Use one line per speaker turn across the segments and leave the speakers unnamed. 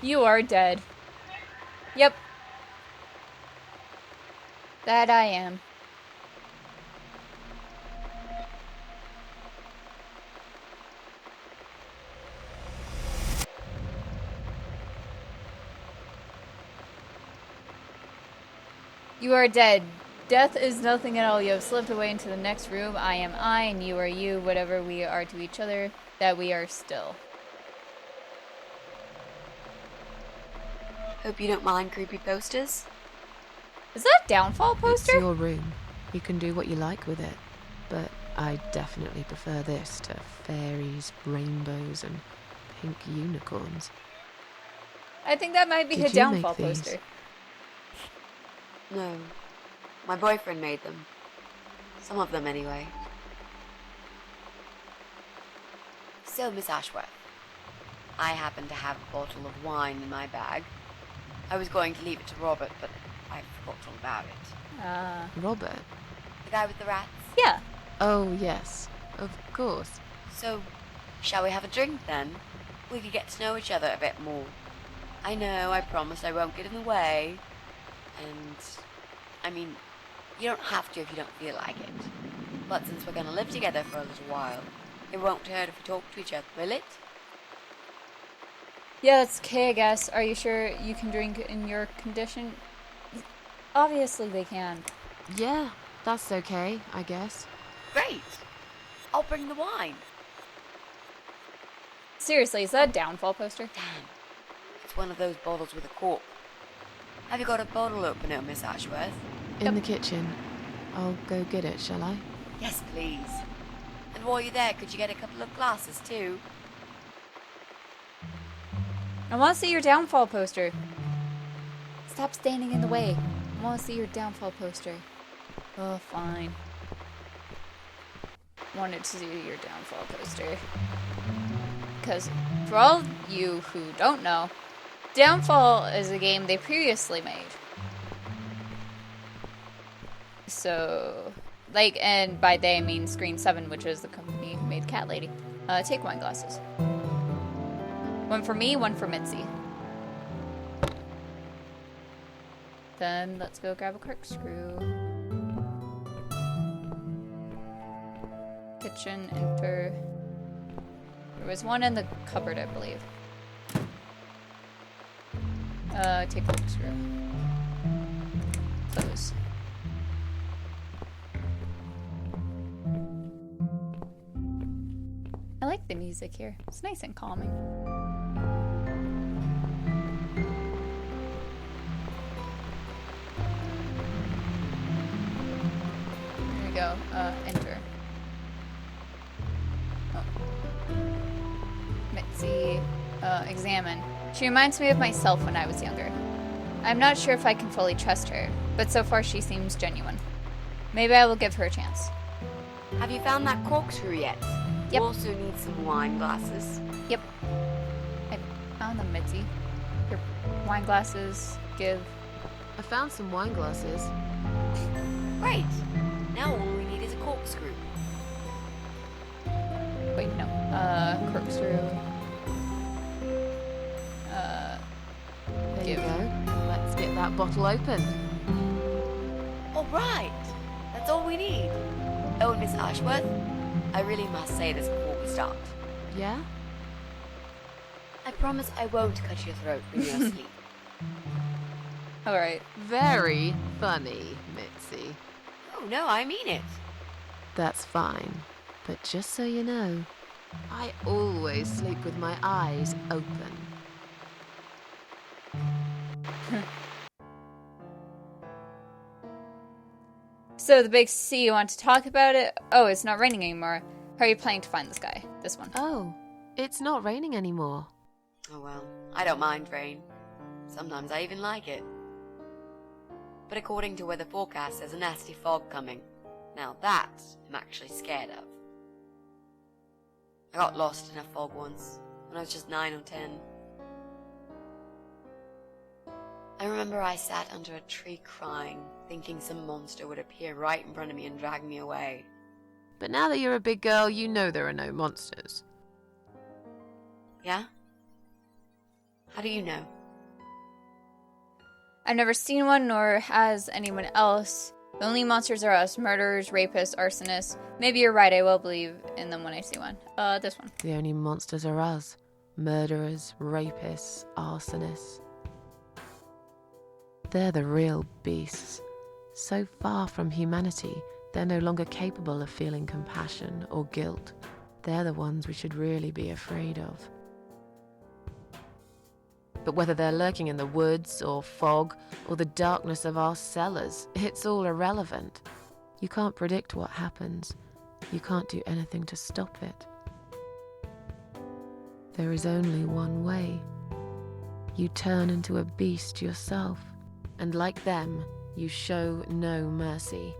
You are dead. Yep. That I am. You are dead. Death is nothing at all. You have slipped away into the next room. I am I, and you are you. Whatever we are to each other, that we are still.
Hope you don't mind creepy posters.
Is that a downfall poster?
It's your room. You can do what you like with it. But I definitely prefer this to fairies, rainbows, and pink unicorns.
I think that might be a
Did you
downfall
make these?
poster.
No. My boyfriend made them. Some of them, anyway. So, Miss Ashworth, I happen to have a bottle of wine in my bag. I was going to leave it to Robert, but I forgot all about it.
Robert?
The guy with the rats?
Yeah.
Oh, yes. Of course.
So, shall we have a drink then? We could get to know each other a bit more. I know, I promise I won't get in the way. And, I mean, you don't have to if you don't feel like it. But since we're going to live together for a little while, it won't hurt if we talk to each other, will it?
Yeah, that's okay, I guess. Are you sure you can drink in your condition? Obviously they can.
Yeah, that's okay, I guess.
Great! I'll bring the wine.
Seriously, is that a downfall poster?
Damn. It's one of those bottles with a cork. Have you got a bottle opener, Miss Ashworth?
In the kitchen. I'll go get it, shall I?
Yes, please. And while you're there, could you get a couple of glasses, too?
I want to see your downfall poster. Stop standing in the way. I want to see your downfall poster. Oh, fine. Wanted to see your downfall poster. Because for all you who don't know, Downfall is a game they previously made. So, like, and by they I mean Screen 7, which is the company who made Cat Lady. Take wine glasses. One for me, one for Mitzi. Then let's go grab a corkscrew. Kitchen, enter. There was one in the cupboard, I believe. Take corkscrew. Close. I like the music here. It's nice and calming. There we go. Enter. Oh. Mitzi. Examine. She reminds me of myself when I was younger. I'm not sure if I can fully trust her, but so far she seems genuine. Maybe I will give her a chance.
Have you found that corkscrew yet?
Yep.
You also need some wine glasses.
Yep. I found them, Mitzi. Your wine glasses, give.
I found some wine glasses.
Great. Now all we need is a corkscrew.
Wait, no. Corkscrew.
There you go. Let's get that bottle open.
All right. That's all we need. Oh, and Miss Ashworth, I really must say this before we start.
Yeah?
I promise I won't cut your throat when you're asleep.
Alright.
Very funny, Mitzi.
Oh, no, I mean it.
That's fine. But just so you know, I always sleep with my eyes open.
So the big C, you want to talk about it? Oh, it's not raining anymore. How are you planning to find this guy? This one.
Oh, it's not raining anymore.
Oh, well, I don't mind rain. Sometimes I even like it. But according to weather forecast, there's a nasty fog coming. Now that I'm actually scared of. I got lost in a fog once, when I was just 9 or 10. I remember I sat under a tree crying, thinking some monster would appear right in front of me and drag me away.
But now that you're a big girl, you know there are no monsters.
Yeah? How do you know?
I've never seen one, nor has anyone else. The only monsters are us, murderers, rapists, arsonists. Maybe you're right, I will believe in them when I see one. This one.
The only monsters are us. Murderers, rapists, arsonists. They're the real beasts. So far from humanity, they're no longer capable of feeling compassion or guilt. They're the ones we should really be afraid of. But whether they're lurking in the woods or fog or the darkness of our cellars, it's all irrelevant. You can't predict what happens. You can't do anything to stop it. There is only one way. You turn into a beast yourself, and like them, you show no mercy.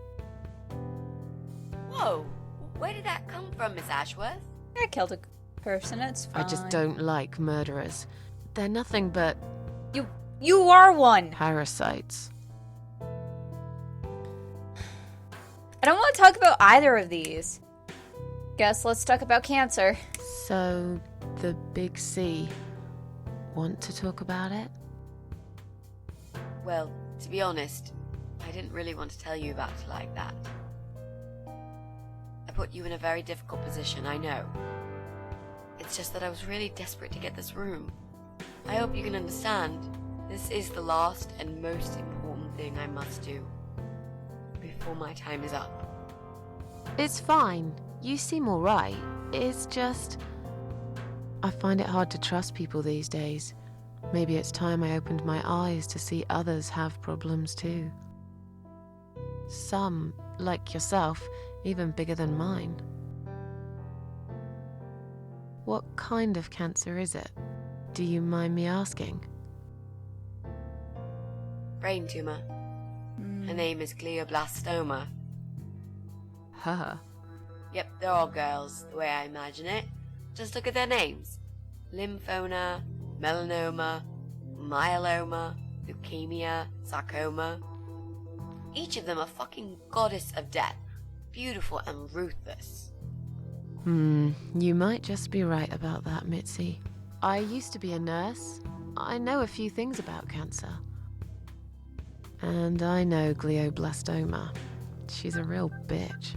Whoa! Where did that come from, Miss Ashworth?
I killed a person, it's fine.
I just don't like murderers. They're nothing but
You are one!
parasites.
I don't want to talk about either of these. Guess let's talk about cancer.
So, the big C. Want to talk about it?
Well, to be honest, I didn't really want to tell you about it like that. I put you in a very difficult position, I know. It's just that I was really desperate to get this room. I hope you can understand. This is the last and most important thing I must do before my time is up.
It's fine. You seem alright. It's just... I find it hard to trust people these days. Maybe it's time I opened my eyes to see others have problems too. Some, like yourself, even bigger than mine. What kind of cancer is it? Do you mind me asking?
Brain tumor. Her name is glioblastoma.
Her.
Yep, they're all girls, the way I imagine it. Just look at their names. Lymphoma, melanoma, myeloma, leukemia, sarcoma. Each of them a fucking goddess of death. Beautiful and ruthless.
You might just be right about that, Mitzi. I used to be a nurse. I know a few things about cancer. And I know glioblastoma. She's a real bitch.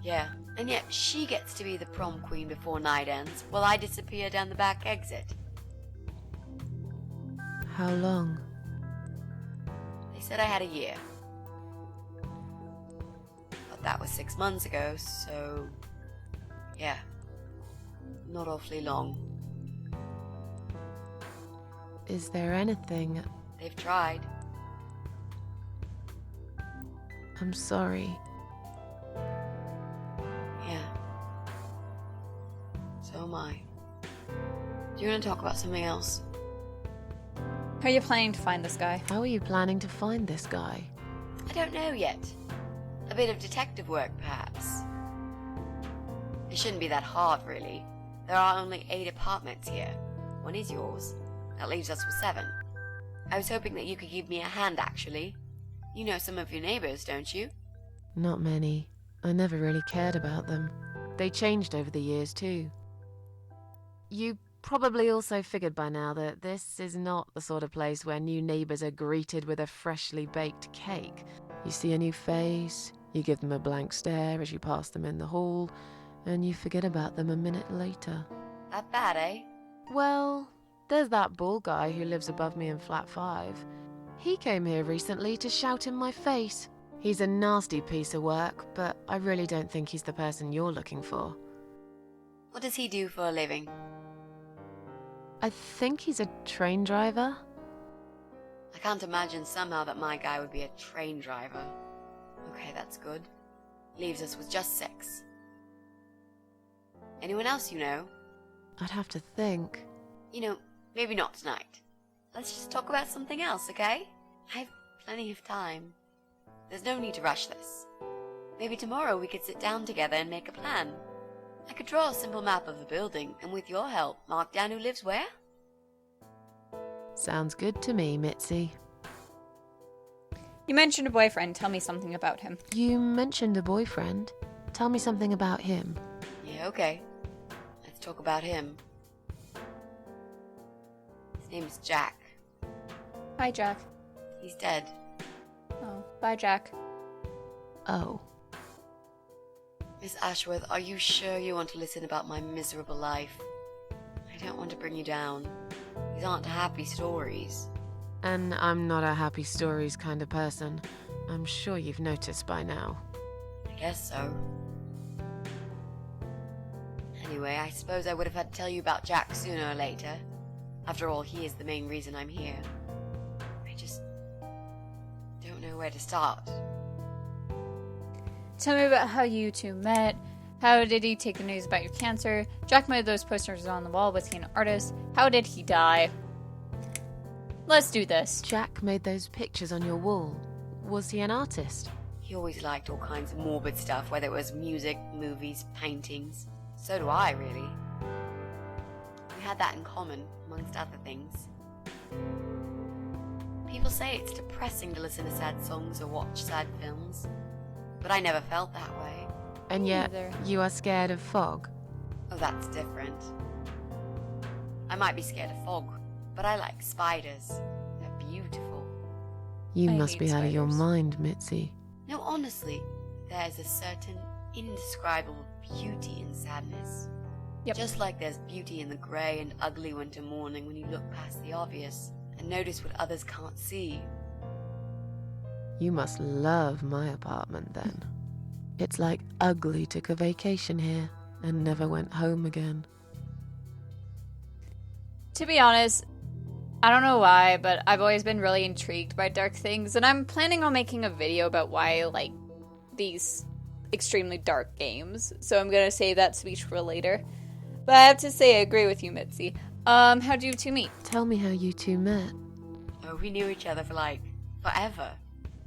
Yeah, and yet she gets to be the prom queen before night ends, while I disappear down the back exit.
How long?
They said I had a year. But that was 6 months ago, so... yeah. Not awfully long.
Is there anything...
They've tried.
I'm sorry.
Yeah. So am I. Do you want to talk about something else?
How are you planning to find this guy?
How are you planning to find this guy?
I don't know yet. A bit of detective work, perhaps. It shouldn't be that hard, really. There are only 8 apartments here. One is yours. That leaves us with 7. I was hoping that you could give me a hand, actually. You know some of your neighbors, don't you?
Not many. I never really cared about them. They changed over the years, too. You probably also figured by now that this is not the sort of place where new neighbors are greeted with a freshly baked cake. You see a new face, you give them a blank stare as you pass them in the hall, and you forget about them a minute later.
That bad, eh?
Well, there's that bald guy who lives above me in flat 5. He came here recently to shout in my face. He's a nasty piece of work, but I really don't think he's the person you're looking for.
What does he do for a living?
I think he's a train driver.
I can't imagine somehow that my guy would be a train driver. Okay, that's good. Leaves us with just 6. Anyone else you know?
I'd have to think.
You know, maybe not tonight. Let's just talk about something else, okay? I have plenty of time. There's no need to rush this. Maybe tomorrow we could sit down together and make a plan. I could draw a simple map of the building, and with your help, mark down who lives where.
Sounds good to me, Mitzi.
You mentioned a boyfriend. Tell me something about him.
You mentioned a boyfriend. Tell me something about him.
Yeah, okay. Let's talk about him. His name's Jack.
Hi, Jack.
He's dead.
Oh, bye, Jack.
Oh.
Miss Ashworth, are you sure you want to listen about my miserable life? I don't want to bring you down. These aren't happy stories.
And I'm not a happy stories kind of person. I'm sure you've noticed by now.
I guess so. Anyway, I suppose I would have had to tell you about Jack sooner or later. After all, he is the main reason I'm here. I just don't know where to start.
Tell me about how you two met. How did he take the news about your cancer? Jack made those posters on the wall. Was he an artist? How did he die? Let's do this.
Jack made those pictures on your wall. Was he an artist?
He always liked all kinds of morbid stuff, whether it was music, movies, paintings. So do I, really. We had that in common, amongst other things. People say it's depressing to listen to sad songs or watch sad films, but I never felt that way.
And yet,
Neither.
you are scared of fog.
Oh, that's different. I might be scared of fog, but I like spiders. They're beautiful.
You
I
must
hate
be out of your
spiders.
mind, Mitzi.
No, honestly, there's a certain indescribable beauty in sadness.
Yep.
Just like there's beauty in the grey and ugly winter morning when you look past the obvious and notice what others can't see.
You must love my apartment then. It's like Ugly took a vacation here and never went home again.
To be honest, I don't know why, but I've always been really intrigued by dark things, and I'm planning on making a video about why I like these extremely dark games. So I'm gonna save that speech for later. But I have to say, I agree with you, Mitzi. How'd you two meet?
Tell me how you two met.
Oh, we knew each other for like forever.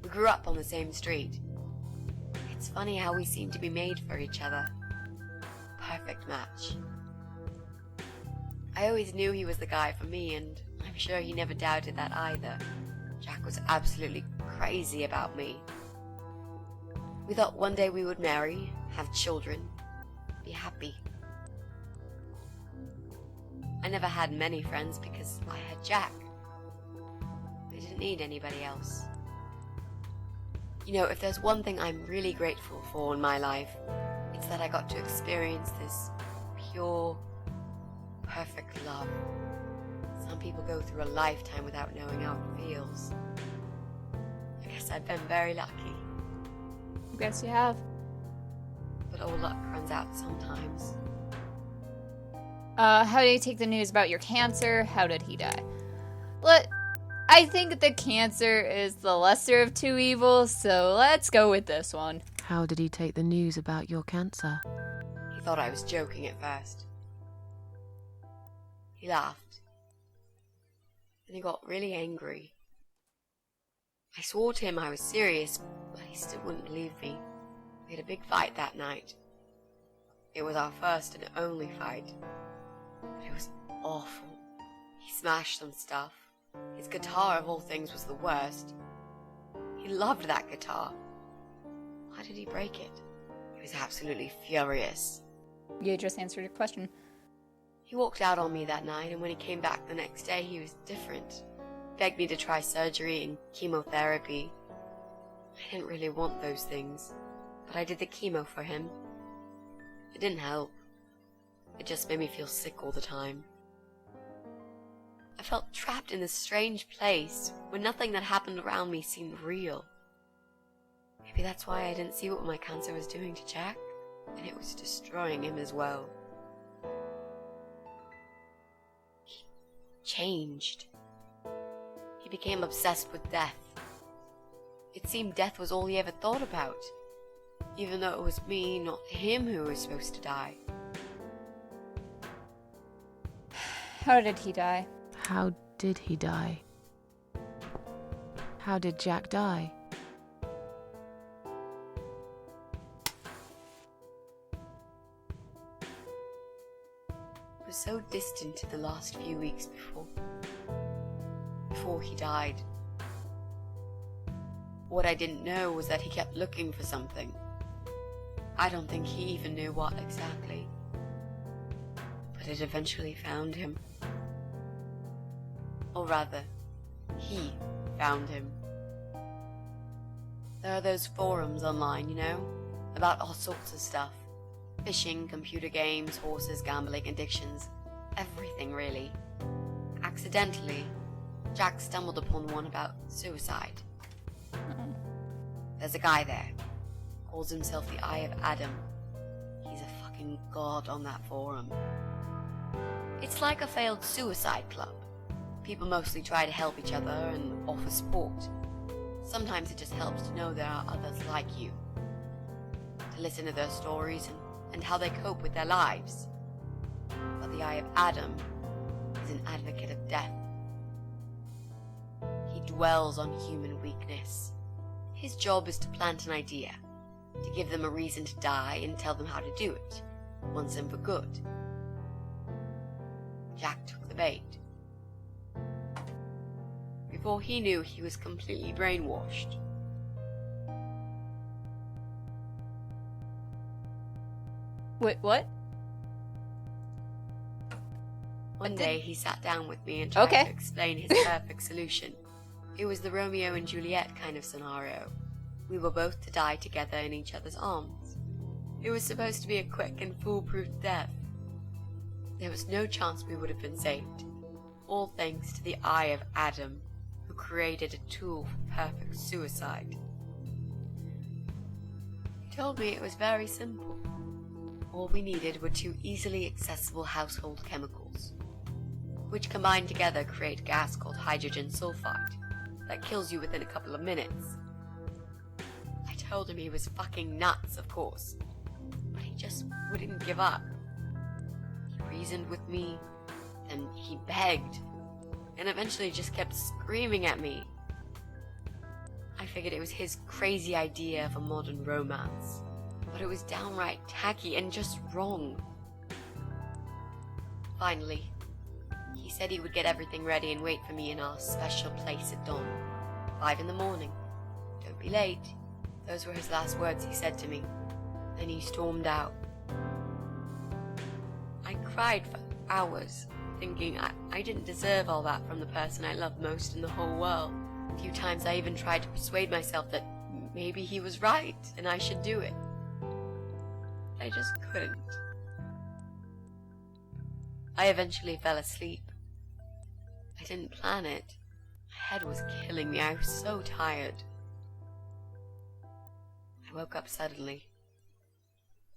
We grew up on the same street. It's funny how we seem to be made for each other. Perfect match. I always knew he was the guy for me, and I'm sure he never doubted that either. Jack was absolutely crazy about me. We thought one day we would marry, have children, be happy. I never had many friends because I had Jack. I didn't need anybody else. You know, if there's one thing I'm really grateful for in my life, it's that I got to experience this pure, perfect love. Some people go through a lifetime without knowing how it feels. I guess I've been very lucky,
Guess you have.
but all luck runs out sometimes.
How did he take the news about your cancer? How did he die? I think the cancer is the lesser of two evils, so let's go with this one.
How did he take the news about your cancer?
He thought I was joking at first. He laughed. Then he got really angry. I swore to him I was serious, but he still wouldn't believe me. We had a big fight that night. It was our first and only fight. But it was awful. He smashed some stuff. His guitar, of all things, was the worst. He loved that guitar. Why did he break it? He was absolutely furious.
You just answered your question.
He walked out on me that night, and when he came back the next day, he was different. Begged me to try surgery and chemotherapy. I didn't really want those things, but I did the chemo for him. It didn't help. It just made me feel sick all the time. I felt trapped in this strange place where nothing that happened around me seemed real. Maybe that's why I didn't see what my cancer was doing to Jack, and it was destroying him as well. He changed. He became obsessed with death. It seemed death was all he ever thought about, even though it was me, not him, who was supposed to die.
How did he die?
How did he die? How did Jack die?
It was so distant in the last few weeks before he died. What I didn't know was that he kept looking for something. I don't think he even knew what exactly. But it eventually found him. Or rather, he found him. There are those forums online, you know, about all sorts of stuff. Fishing, computer games, horses, gambling, addictions, everything really. Accidentally, Jack stumbled upon one about suicide. There's a guy there, calls himself the Eye of Adam. He's a fucking god on that forum. It's like a failed suicide club. People mostly try to help each other and offer support. Sometimes it just helps to know there are others like you. To listen to their stories and how they cope with their lives. But the Eye of Adam is an advocate of death. He dwells on human weakness. His job is to plant an idea, to give them a reason to die and tell them how to do it, once and for good. Jack took the bait. Before he knew, he was completely brainwashed.
Wait, what?
One day he sat down with me and tried to explain his perfect solution. It was the Romeo and Juliet kind of scenario. We were both to die together in each other's arms. It was supposed to be a quick and foolproof death. There was no chance we would have been saved. All thanks to the Eye of Adam, who created a tool for perfect suicide. He told me it was very simple. All we needed were 2 easily accessible household chemicals, which combined together create a gas called hydrogen sulfide that kills you within a couple of minutes. I told him he was fucking nuts, of course, but he just wouldn't give up. He reasoned with me, and he begged, and eventually just kept screaming at me. I figured it was his crazy idea of a modern romance, but it was downright tacky and just wrong. Finally, he said he would get everything ready and wait for me in our special place at dawn. 5 in the morning. Don't be late. Those were his last words he said to me. Then he stormed out. I cried for hours, thinking I didn't deserve all that from the person I loved most in the whole world. A few times I even tried to persuade myself that maybe he was right and I should do it. I just couldn't. I eventually fell asleep. I didn't plan it. My head was killing me. I was so tired. I woke up suddenly.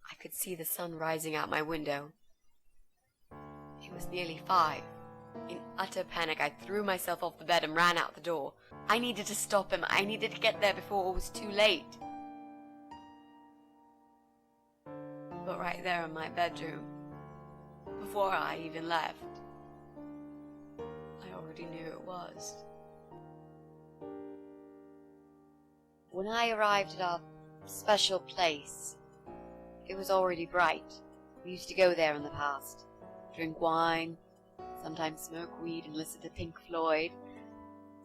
I could see the sun rising out my window. It was nearly 5. In utter panic, I threw myself off the bed and ran out the door. I needed to stop him. I needed to get there before it was too late. But right there in my bedroom, before I even left, I already knew it was. When I arrived at our special place, it was already bright. We used to go there in the past, drink wine, sometimes smoke weed and listen to Pink Floyd,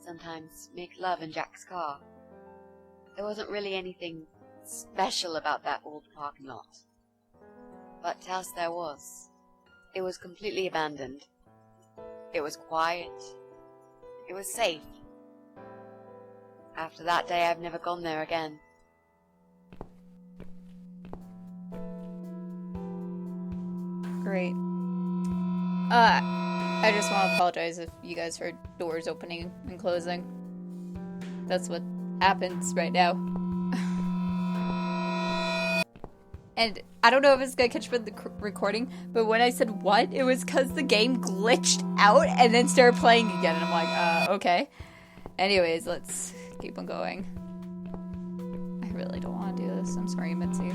sometimes make love in Jack's car. There wasn't really anything special about that old parking lot. But to us there was. It was completely abandoned. It was quiet. It was safe. After that day, I've never gone there again.
Great. I just want to apologize if you guys heard doors opening and closing. That's what happens right now. And I don't know if it's gonna catch for the recording, but when I said what, it was because the game glitched out and then started playing again. And I'm like, okay. Anyways, let's keep on going. I really don't want to do this. I'm sorry, Mitzi.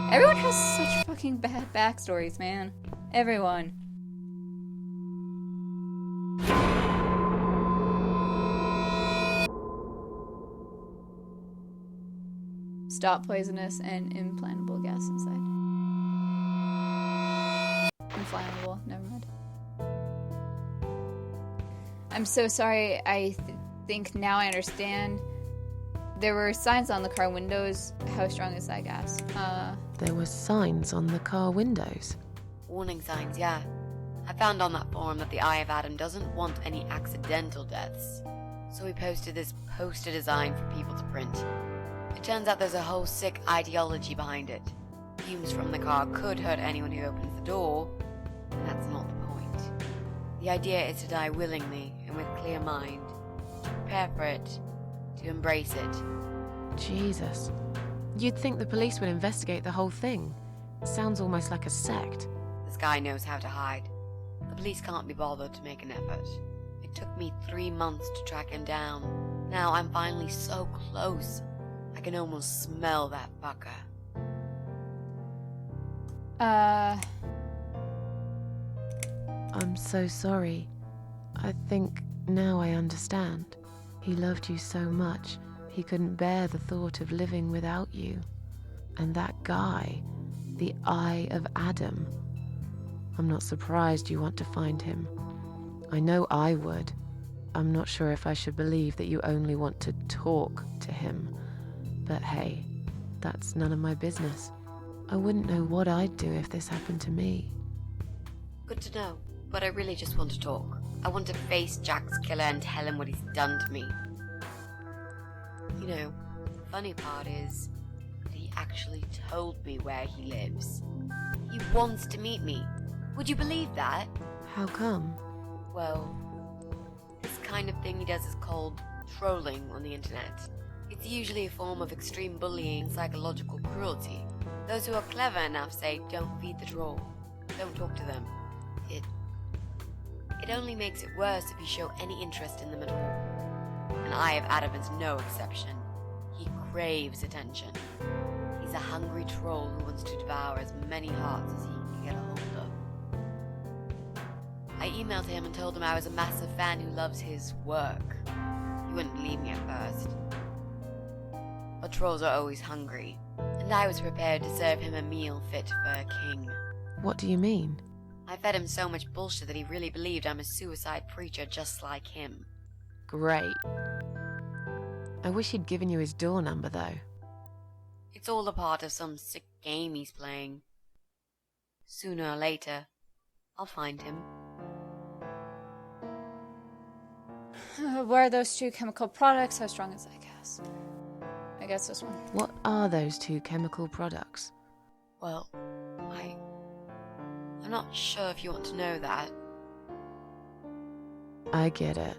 Everyone has such fucking bad backstories, man. Everyone. Stop poisonous and implantable gas inside. Inflammable, never mind. I'm so sorry, I think now I understand. There were signs on the car windows. How strong is that gas?
There were signs on the car windows.
Warning signs, yeah. I found on that forum that the Eye of Adam doesn't want any accidental deaths, so we posted this poster design for people to print. It turns out there's a whole sick ideology behind it. Fumes from the car could hurt anyone who opens the door, and that's not the point. The idea is to die willingly and with clear mind, to prepare for it, to embrace it.
Jesus. You'd think the police would investigate the whole thing. Sounds almost like a sect.
This guy knows how to hide. The police can't be bothered to make an effort. It took me 3 months to track him down. Now I'm finally so close. I can almost smell that fucker.
I'm so sorry. I think now I understand. He loved you so much, he couldn't bear the thought of living without you. And that guy, the Eye of Adam. I'm not surprised you want to find him. I know I would. I'm not sure if I should believe that you only want to talk to him. But hey, that's none of my business. I wouldn't know what I'd do if this happened to me.
Good to know, but I really just want to talk. I want to face Jack's killer and tell him what he's done to me. You know, the funny part is that he actually told me where he lives. He wants to meet me. Would you believe that?
How come?
Well, this kind of thing he does is called trolling on the internet. It's usually a form of extreme bullying and psychological cruelty. Those who are clever enough say, don't feed the troll. Don't talk to them. It only makes it worse if you show any interest in them at all. And Eye of Adam is no exception. He craves attention. He's a hungry troll who wants to devour as many hearts as he can get a hold of. I emailed him and told him I was a massive fan who loves his work. He wouldn't believe me at first. But trolls are always hungry, and I was prepared to serve him a meal fit for a king.
What do you mean?
I fed him so much bullshit that he really believed I'm a suicide preacher just like him.
Great. I wish he'd given you his door number, though.
It's all a part of some sick game he's playing. Sooner or later, I'll find him.
Where are those two chemical products? How strong is that gas? I guess this one.
What are those two chemical products?
Well, I'm not sure if you want to know that.
I get it.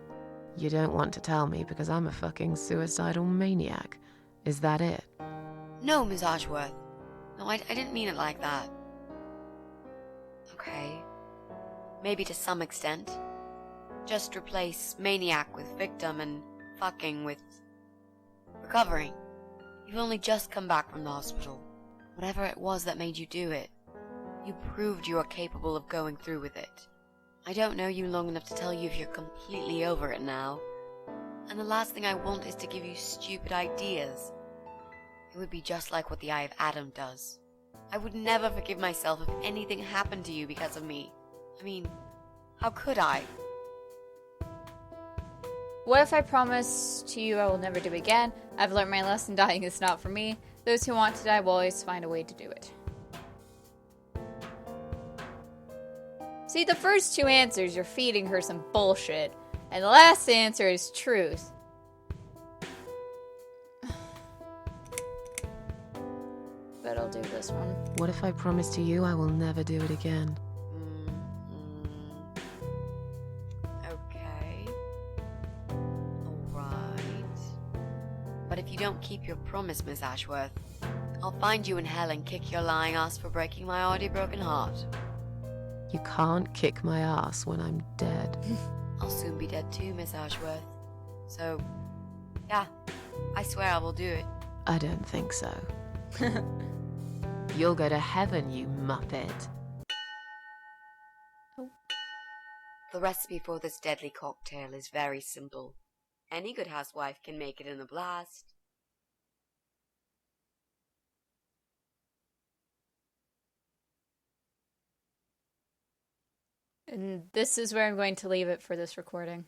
You don't want to tell me because I'm a fucking suicidal maniac. Is that it?
No, Miss Ashworth. No, I didn't mean it like that. Okay. Maybe to some extent. Just replace maniac with victim and fucking with recovering. You've only just come back from the hospital. Whatever it was that made you do it, you proved you are capable of going through with it. I don't know you long enough to tell you if you're completely over it now. And the last thing I want is to give you stupid ideas. It would be just like what the Eye of Adam does. I would never forgive myself if anything happened to you because of me. I mean, how could I?
What if I promise to you I will never do it again? I've learned my lesson, dying is not for me. Those who want to die will always find a way to do it. See, the first two answers, you're feeding her some bullshit. And the last answer is truth. But I'll do this one.
What if I promise to you I will never do it again?
Okay. Alright. But if you don't keep your promise, Miss Ashworth, I'll find you in hell and kick your lying ass for breaking my already broken heart.
You can't kick my ass when I'm dead.
I'll soon be dead too, Miss Ashworth. So, yeah, I swear I will do it.
I don't think so. You'll go to heaven, you muppet.
Oh.
The recipe for this deadly cocktail is very simple. Any good housewife can make it in a blast.
And this is where I'm going to leave it for this recording.